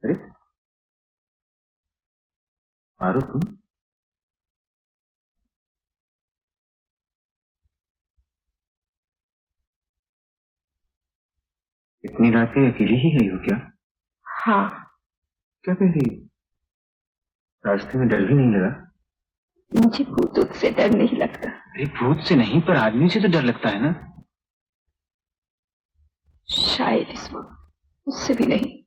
अरे पारो, तुम इतनी रात में अकेली ही गई हो क्या? हाँ। क्या कह रही हो? रास्ते में डर भी नहीं लगा? मुझे भूत से डर नहीं लगता। अरे भूत से नहीं, पर आदमी से तो डर लगता है ना। शायद इस वक्त उससे भी नहीं।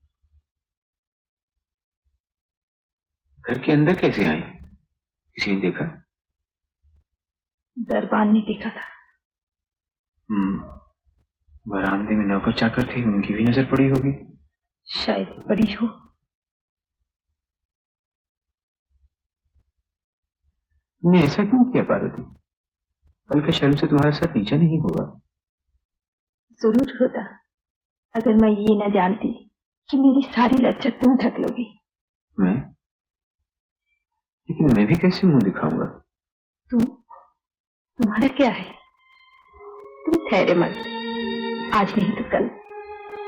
घर के अंदर कैसे आई? किसी ने देखा? दरबान ने देखा था। बरामदे में नौकर चाकर थे, उनकी भी नजर पड़ी होगी। शायद पड़ी हो। तुमने ऐसा क्यों किया पार्वती? कल के शर्म से तुम्हारा सर नीचा नहीं होगा। जरूर होता, अगर मैं ये न जानती कि मेरी सारी लज्जत तुम ढक लोगी। मैं? लेकिन मैं भी कैसे मुंह दिखाऊंगा? तुम्हारा क्या है? तुम ठहरे मत। आज नहीं तो कल,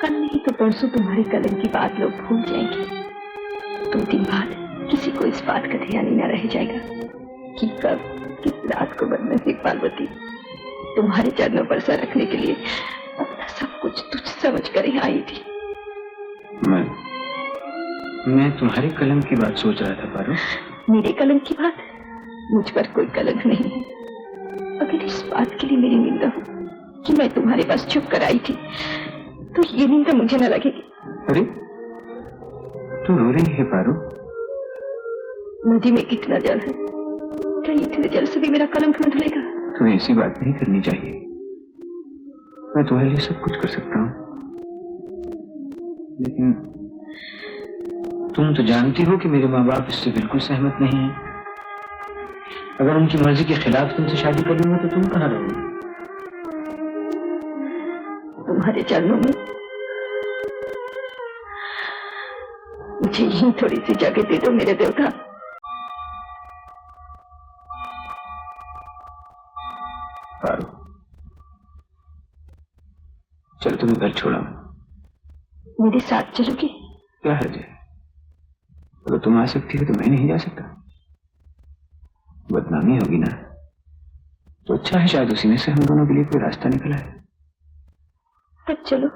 कल नहीं तो परसों तुम्हारे कलम की बात लोग भूल जाएंगे। 2 दिन बाद किसी को इस बात का ध्यान ही न रह जाएगा कि कब किस रात को बदनसीब पार्वती तुम्हारे चरणों पर सर रखने के लिए अपना सब कुछ तुझ समझ कर ही आई थी। मैं तुम्हारे कलम की बात सोच रहा था पारो। मेरे कलम की बात? मुझ पर कोई कलंक नहीं है। अगर इस बात के लिए मेरी निंदा हो कि मैं तुम्हारे पास छुप कर आई थी, तो ये निंदा मुझे न लगेगी। अरे तू रो रही है पारो? नदी में कितना जल है, क्या इतने जल से भी मेरा कलंक न धुलेगा? तुम्हें ऐसी बात नहीं करनी चाहिए। मैं तुम्हारे लिए सब कुछ कर सकता हूँ, लेकिन तुम तो जानती हो कि मेरे माँ बाप इससे बिल्कुल सहमत नहीं है। अगर उनकी मर्जी के खिलाफ तुमसे शादी कर लूंगा तो तुम कहाँ रहोगे? तुम्हारे चरणों में मुझे यही थोड़ी सी जगह दे दो मेरे देवता। पारो, चल तुम्हें घर छोड़ा। मेरे साथ चलोगे? क्या है? अगर तुम आ सकती हो तो मैं नहीं जा सकता। बदनामी होगी ना। तो अच्छा है, शायद उसी में से हम दोनों के लिए कोई रास्ता निकला है। तब चलो।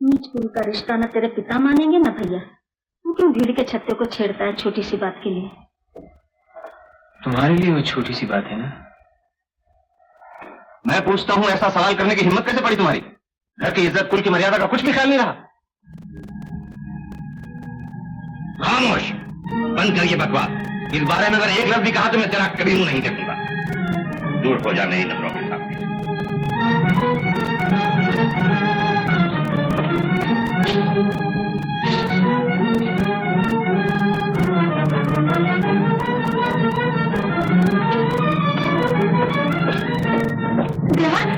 नीच कुल का रिश्ता न तेरे पिता मानेंगे न भैया। तू क्यों भीड़ के छत्ते को छेड़ता है छोटी सी बात के लिए? तुम्हारे लिए वो छोटी सी बात है ना। मैं पूछता हूँ, ऐसा सवाल करने की हिम्मत कैसे पड़ी तुम्हारी? घर की इज्जत कुल की मर्यादा का कुछ भी ख्याल नहीं रहा? खामोश, बंद करिए बकवास। इस बारे में अगर एक लफ्ज भी कहा तो मैं तेरा कभी मुंह नहीं देखूंगा। दूर हो जा मेरी नजरों के सामने।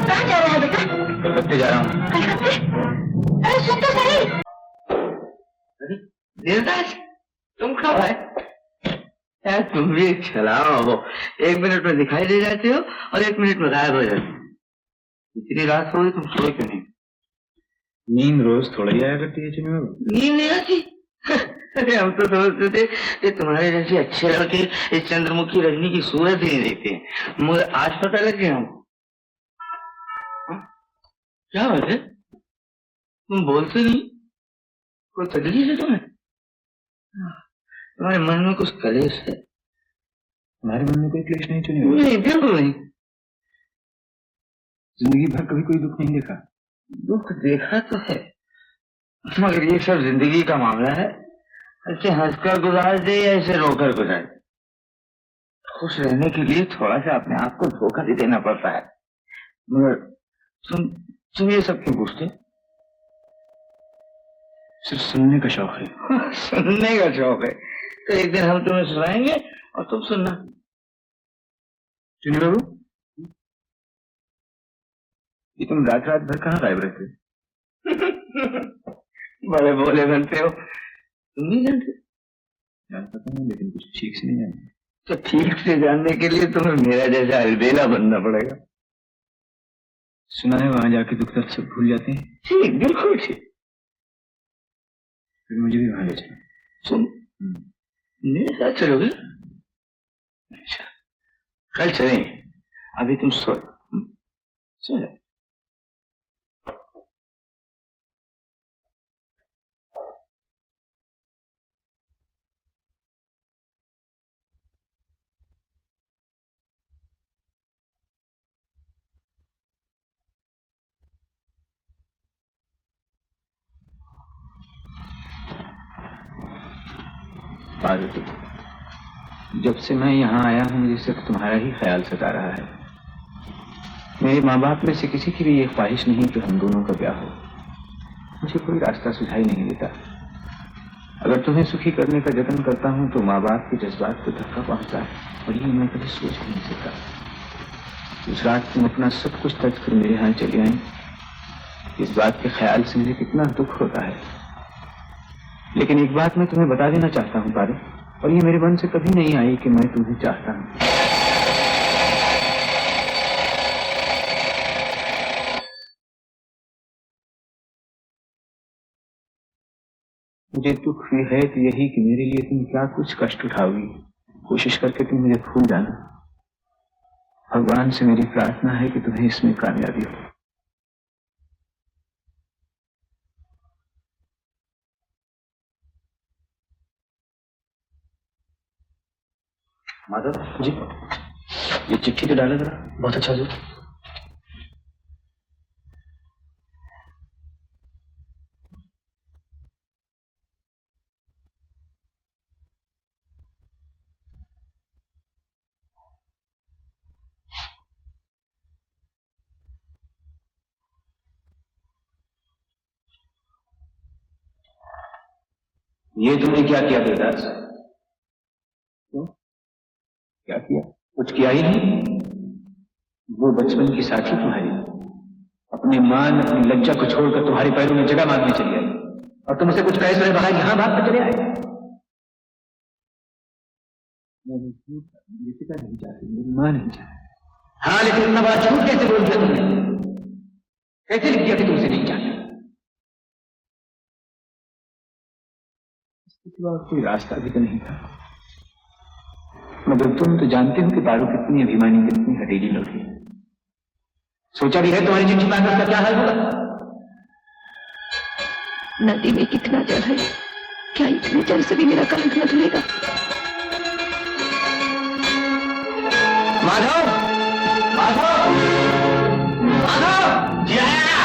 कहाँ जा रहा है बेटा? कलकत्ते जा रहा हूँ। कलकत्ते? अरे सुन तो सही। अरे देवदास, तुम कब आए? यार तुम भी चलाओ हो। 1 मिनट में दिखाई दे जाते हो और 1 मिनट में गायब हो जाते हो। इतनी रात हो गई, तुम सोए क्यों नहीं? नींद रोज थोड़ा ही आया करती है चुनी बाबू। नींद नहीं आती? अरे हम तो सोचते थे कि तुम्हारे जैसे अच्छे लड़के इस चंद्रमुखी रजनी की सूरत ही नहीं देखते, मगर आज पता लग गया हमको। क्या बात है, तुम बोलते नहीं? कोई तकलीफ है तुम्हें? तुम्हारे मन में कुछ कलेश है? तुम्हारे मन में कोई क्लेश नहीं चुनी बाबू? नहीं, बिल्कुल नहीं। जिंदगी भर कभी कोई दुख नहीं देखा? दुख देखा तो है, मगर ये सब जिंदगी का मामला है। ऐसे हंसकर गुजार दे या ऐसे रोकर गुजार दे, खुश रहने के लिए थोड़ा सा अपने आप को धोखा भी देना पड़ता है। मगर तुम ये सब क्यों पूछते? सिर्फ सुनने का शौक है। सुनने का शौक है तो एक दिन हम तुम्हें सुनाएंगे और तुम सुनना। चुनी बाबू, ये तुम रात रात भर कहाँ गायब रहते? बड़े बोले बनते हो। तुम नहीं जानते, जानता तो हूँ लेकिन कुछ ठीक से नहीं जानता। तो ठीक से जानने के लिए तुम्हें मेरा जैसा अलबेला बनना पड़ेगा। सुना है वहां जाके दुख दर्द सब भूल जाते हैं। ठीक, बिल्कुल ठीक। फिर मुझे भी वहां ले चलो। सुन, मेरे साथ चलोगे? अच्छा, कल चलेंगे। अभी तुम सो जाओ। पार्वती, जब से मैं यहाँ आया हूँ मुझे सिर्फ तुम्हारा ही ख्याल सता रहा है। मेरे माँ बाप में से किसी की भी ये ख्वाहिश नहीं कि हम दोनों का ब्याह हो। मुझे कोई रास्ता सुझाई नहीं देता। अगर तुम्हें सुखी करने का जतन करता हूँ तो माँ बाप के जज्बात को धक्का पहुँचता है और ये मैं कभी सोच भी नहीं सकता। उस रात तुम अपना सब कुछ त्याग कर मेरे यहाँ चली आई। इस बात के ख्याल से मुझे कितना दुख होता है। लेकिन एक बात मैं तुम्हें बता देना चाहता हूँ पारो, और ये मेरे मन से कभी नहीं आई कि मैं तुम्हें चाहता हूँ। मुझे दुख भी है तो यही कि मेरे लिए तुम क्या कुछ कष्ट उठाओगी। कोशिश करके तुम मुझे भूल जाना। भगवान से मेरी प्रार्थना है कि तुम्हें इसमें कामयाबी हो। माधव जी, ये चिट्ठी तो डाला जरा। बहुत अच्छा जी। ये तुमने क्या किया देवदास? क्यों? क्या किया? कुछ किया ही नहीं। वो बचपन की साथी तुम्हारी अपने मान अपनी लज्जा को छोड़कर तुम्हारे पैरों में जगह मांगने चली आई और तुम उसे कुछ पैसे बाहर यहाँ भाग कर चले आए। पिता नहीं चाहती, मेरी माँ नहीं चाहती। हाँ, लेकिन इतना बड़ा झूठ कैसे बोल दिया तुमने? कैसे लिख दिया कि तुमसे नहीं चाहती? इसके सिवा कोई रास्ता भी तो नहीं था। मगर तुम तो जानते हो कि पारो कितनी अभिमानी, कितनी हटेली लड़की है। सोचा भी है तुम्हारी चिट्ठी पाकर का क्या हाल होगा? नदी में कितना जल है, क्या इतने जल से भी मेरा कलंक न धुलेगा? माधव, माधव, माधव, जी आया।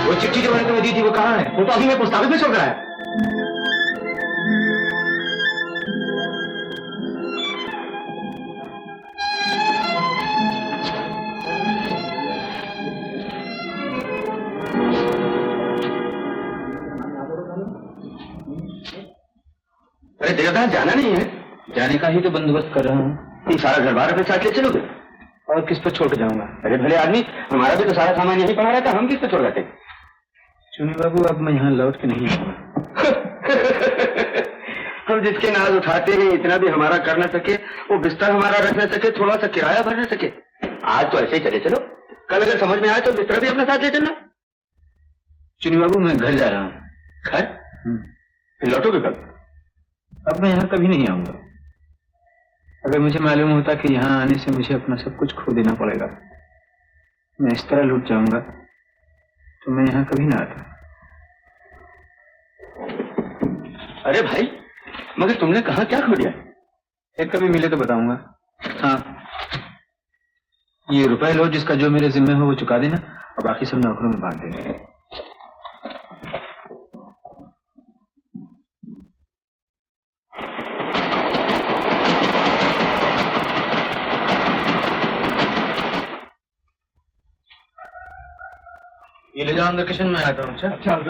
वो चिट्ठी जो मैंने तुम्हें दी थी वो कहाँ है? वो तो अभी मैं पोस्ट ऑफिस में छोड़ रहा है। अरे देवता, जाना नहीं है? जाने का ही तो बंदोबस्त कर रहा हूँ। ये सारा घर बार अपने साथ ले चलोगे? और किस पर छोड़ के जाऊंगा? अरे भले आदमी, हमारा भी तो सारा सामान यहीं पड़ा रहता, हम किस पे छोड़ जाते? चुनी बाबू, अब मैं यहाँ लौट के नहीं आऊंगा। हम जिसके नाज उठाते हैं इतना भी हमारा कर न सके, वो बिस्तर हमारा रख न सके, थोड़ा सा किराया भर न सके। आज तो ऐसे ही चले चलो, कल अगर समझ में आए तो बिस्तर भी अपने साथ ले चलना। चुनी बाबू, मैं घर जा रहा हूँ। घर? फिर लौटोगे कब? अब मैं यहाँ कभी नहीं आऊंगा। अगर मुझे मालूम होता कि यहाँ आने से मुझे अपना सब कुछ खो देना पड़ेगा, मैं इस तरह लुट जाऊंगा, तो मैं यहाँ कभी ना आता। अरे भाई, मगर तुमने कहा क्या खो दिया? फिर कभी मिले तो बताऊंगा। हाँ, ये रुपए लो, जिसका जो मेरे जिम्मे हो वो चुका देना और बाकी सब नौकरों में बांट देना। ये ले जाओ अंदर, किचन में आता हूँ। अच्छा,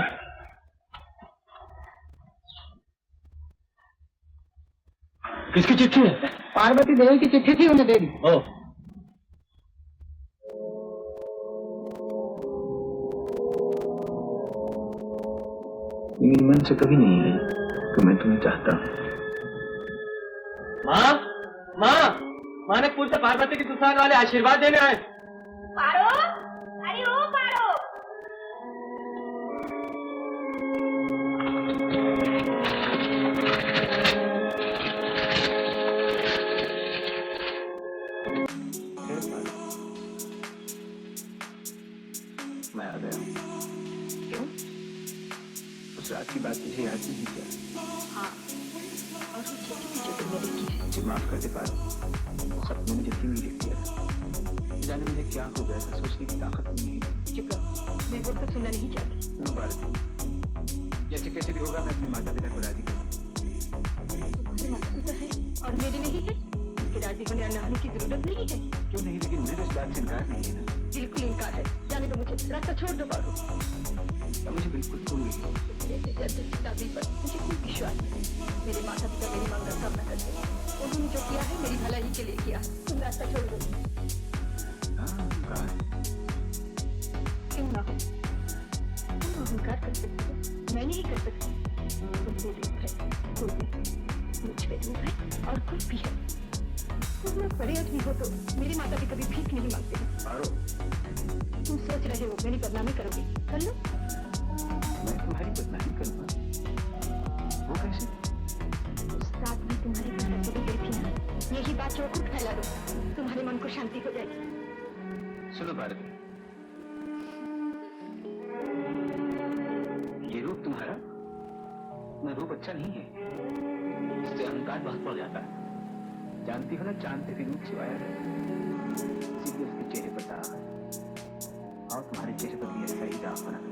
किसकी चिट्ठी है? पार्वती देवी की चिट्ठी थी, उन्हें दे दी। ओ, मेरे मन मन से कभी नहीं आई कि मैं तुम्हें चाहता हूँ। माँ माँ माँ ने पूछ से पार्वती की सुसाग वाले आशीर्वाद देने आए। पारो, अरे ओ पारो। मैं आ गया। क्यों? उस रात की बात मुझे याद नहीं क्या? हाँ, और वो चिट्ठी भी जो तुमने लिखी है। मुझे माफ कर दे पारो, वो खत मैंने जल्दी में लिख दिया था। जाने मुझे क्या हो गया था, सोचने की ताकत नहीं है। चुप रहो, मैं वो तो सुनना नहीं चाहती। सुनो भारती, जैसे कैसे भी होगा मैं अपने माता पिता को राजी करूँगा। तुम्हारे माता पिता है और मेरे नहीं है, उसके राजी होने और न होने की जरूरत नहीं है। क्यों नहीं, लेकिन मुझे तो इस बात से इनकार नहीं है ना। बिल्कुल इनकार है। जाने दो मुझे, रास्ता छोड़ दो पारो। अब मुझे बिल्कुल भूल गई। जैसे किताबी पर मुझे कोई विश्वास नहीं। मेरे माता पिता मेरी मांग का सामना करते हैं। उन्होंने जो किया है मेरी भलाई के लिए किया। तुम रास्ता छोड़ दो। क्यों ना हो, तुम अहंकार कर सकते हो, मैं नहीं कर सकती। तुम पे रूप है, कोई भी मुझ पे रूप है और कोई भी है। तुम लोग बड़े आदमी हो तो मेरे माता भी कभी भीख नहीं मांगते। पारो, तुम सोच रहे हो मेरी बदनामी करोगे, कर लो। मैं तुम्हारी बदनामी करूँगा? वो कैसे? उस रात भी तुम्हारी माता चली गई थी ना, यही बात चौखुट फैला दो, तुम्हारे मन को शांति हो जाएगी। सुनो भारती, ये रूप तुम्हारा ना रूप अच्छा नहीं है। इससे अहंकार बहुत बढ़ जाता है। जानती हो ना, चांद से भी रूप छिपाया है, इसीलिए उसके चेहरे पर दाग है। और तुम्हारे चेहरे पर भी ऐसा ही दाग बना है।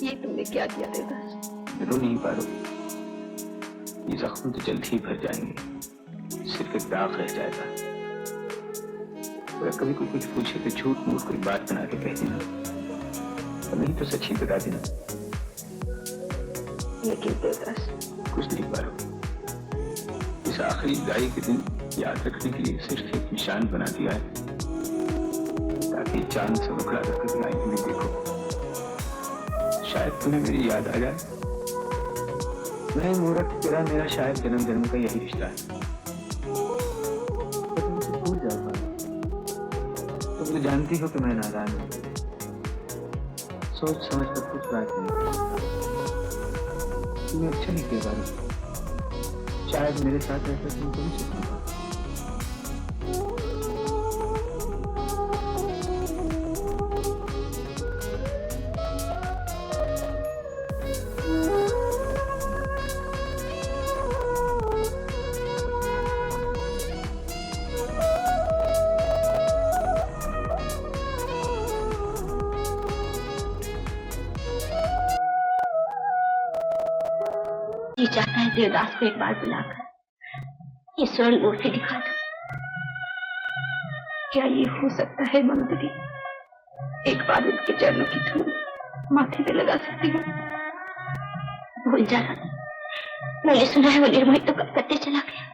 ये तुमने क्या किया देवदास? रो नहीं पारो, ये जख्म तो जल्द ही भर जाएंगे, सिर्फ एक दाग रह जाएगा। अगर कभी कोई कुछ पूछे तो झूठ मूठ कोई बात बना के कह देना, और नहीं तो सच ही बता देना। लेकिन देवदास, कुछ नहीं पारो, इस आखिरी जुदाई के दिन याद रखने के लिए सिर्फ एक निशान बना दिया है, ताकि चांद से उखड़ा कर कभी आईने में देखो, शायद तुम्हें मेरी याद आ जाए। मैं मूर्ख, तेरा मेरा शायद जन्म जन्म का यही रिश्ता है। तो तुम मुझे भूल जाओ पारो। तुम तो जानती हो कि मैं नादान हूँ, सोच समझ कर कुछ बात नहीं। तुम्हें अच्छा नहीं किया पारो, शायद मेरे साथ ऐसा तुम कभी सीखना। जी चाहता है देवदास को एक बार बुलाकर ये स्वर्ण मूर्ति दिखा दो। क्या ये हो सकता है मंत्री? एक बार उनके चरणों की धूल माथे पे लगा सकती हूँ। भूल जाना, मैंने सुना है वो निर्मोही तो कलकत्ते चला गया।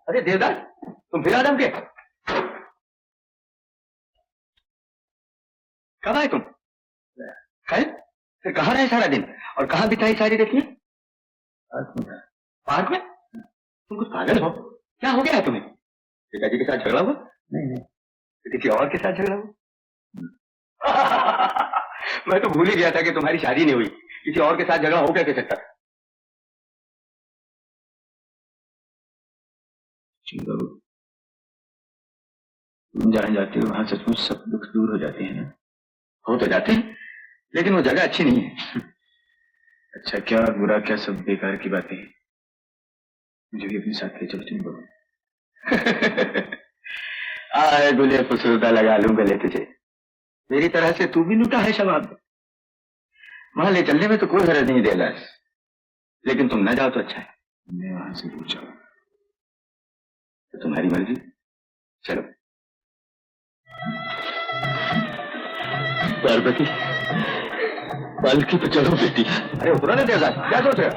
अरे देवदास, तुम फिर आदम के कब आए तुम? खैर, फिर कहाँ रहे सारा दिन और कहाँ बिताई सारी रातियां? पार्क में? तुम कुछ पागल हो? क्या हो गया है तुम्हें? पिताजी के साथ झगड़ा हुआ? नहीं, तो किसी और के साथ झगड़ा हुआ? मैं तो भूल ही गया था कि तुम्हारी शादी नहीं हुई। किसी और के साथ झगड़ा हो कैसे सकता था? बाबू, तुम जहाँ जाते हो वहां सचमुच सब दुख दूर हो जाते हैं ना? हो तो जाते हैं, लेकिन वो जगह अच्छी नहीं है। अच्छा, क्या और बुरा क्या, सब बेकार की बातें हैं। मुझे भी अपने साथ ले चलो तुम। आए गुले फुसरुदा लगा लूं गले तुझे, मेरी तरह से तू भी लूटा है शबाब। वहां ले चलने में तो कोई हर्ज नहीं देला, लेकिन तुम न जाओ तो अच्छा है। मैं वहां से पूछा तो तुम्हारी मर्जी, चलो। पार्वती, पालकी पे चलो बेटी। अरे उतरा नहीं देगा, क्या सोच रहे?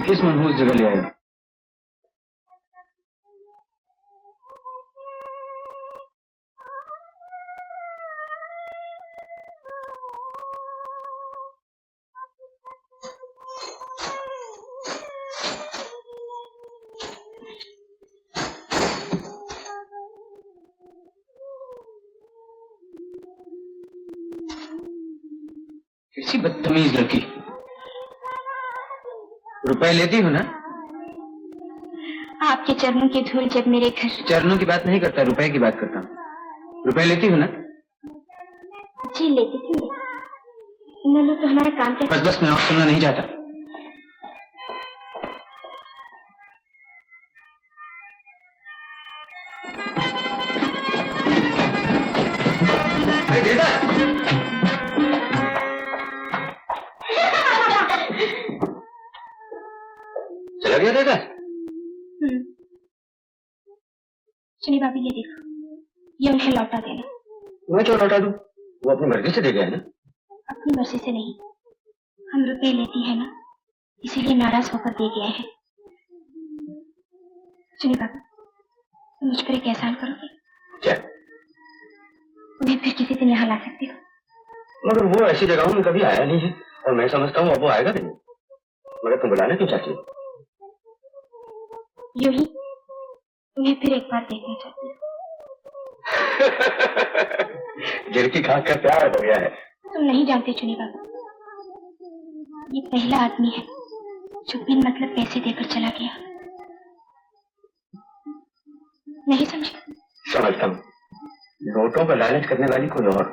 किस मनहूस जगह ले आए? कैसी बदतमीज लड़की। रुपए लेती हो ना? आपके चरणों की धूल जब मेरे घर। चरणों की बात नहीं करता, रुपए की बात करता हूँ। रुपए लेती हो ना? जी लेती थी, न लो तो हमारा काम कैसे? बस मैं और सुनना नहीं चाहता। चला गया देगा? सुनिए भाभी, ये देखो, ये उन्हें लौटा देना। मैं क्यों लौटा दूं? वो अपनी मर्जी से दे गया है ना। अपनी मर्जी से नहीं, हम रुपए लेती है ना, इसीलिए नाराज होकर दे गए हैं। सुनिए भाभी, तुम मुझ पर एक एहसान करोगे? क्या? उन्हें फिर किसी दिन यहाँ ला सकती हो। मगर वो ऐसी जगहों में कभी आया नहीं है, और मैं समझता हूँ अब वो आएगा भी नहीं। मगर तुम बुलाने क्यों चाहती हो? यूं ही उन्हें फिर एक बार देखना चाहती हूँ। गिरकी खा कर प्यार हो गया है। तुम नहीं जानते चुनी बाबा, ये पहला आदमी है जो बिन मतलब पैसे देकर चला गया। नहीं समझे? समझता हूँ, नोटों पर लालच करने वाली कोई और,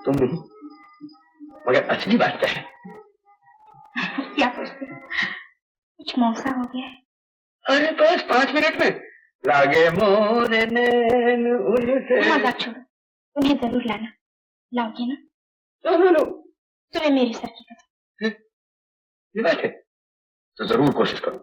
तुम नहीं। मगर असली बात क्या है? क्या पूछते हो? कुछ मौसा हो गया है। अरे बस 5 मिनट में लागे मोरे नैन उनसे। मजाक छोड़ो, उन्हें जरूर लाना। लाओगे ना? लो। तुम्हें मेरी सर की कसम। ये बात है तो जरूर कोशिश करूँ।